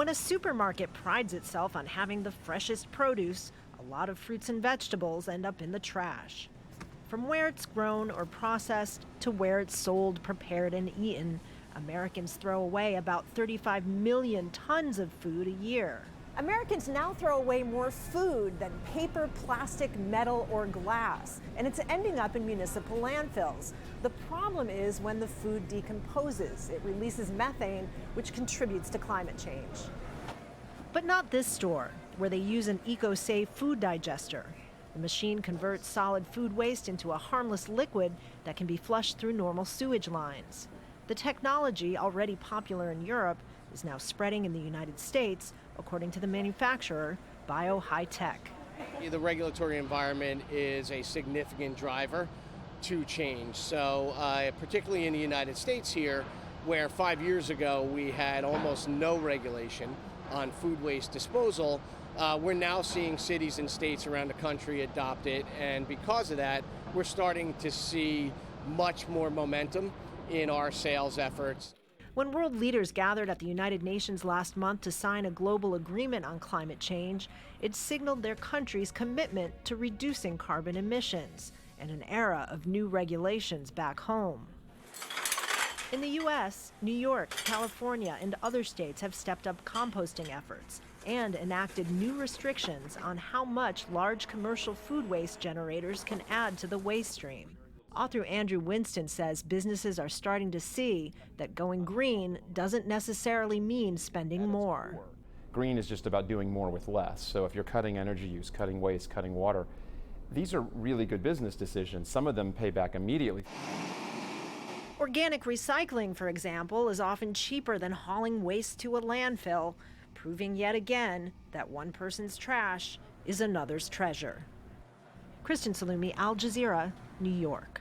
When a supermarket prides itself on having the freshest produce, a lot of fruits and vegetables end up in the trash. From where it's grown or processed to where it's sold, prepared, and eaten, Americans throw away about 35 million tons of food a year. Americans now throw away more food than paper, plastic, metal, or glass, and it's ending up in municipal landfills. The problem is when the food decomposes. It releases methane, which contributes to climate change. But not this store, where they use an eco-safe food digester. The machine converts solid food waste into a harmless liquid that can be flushed through normal sewage lines. The technology, already popular in Europe, is now spreading in the United States, according to the manufacturer, BioHigh-Tech. The regulatory environment is a significant driver to change. So particularly in the United States here, where 5 years ago we had almost no regulation on food waste disposal, we're now seeing cities and states around the country adopt it. And because of that, we're starting to see much more momentum in our sales efforts. When world leaders gathered at the United Nations last month to sign a global agreement on climate change, it signaled their country's commitment to reducing carbon emissions and an era of new regulations back home. In the U.S., New York, California, and other states have stepped up composting efforts and enacted new restrictions on how much large commercial food waste generators can add to the waste stream. Author Andrew Winston says businesses are starting to see that going green doesn't necessarily mean spending more. Green is just about doing more with less. So if you're cutting energy use, cutting waste, cutting water, these are really good business decisions. Some of them pay back immediately. Organic recycling, for example, is often cheaper than hauling waste to a landfill, proving yet again that one person's trash is another's treasure. Kristen Saloomey, Al Jazeera, New York.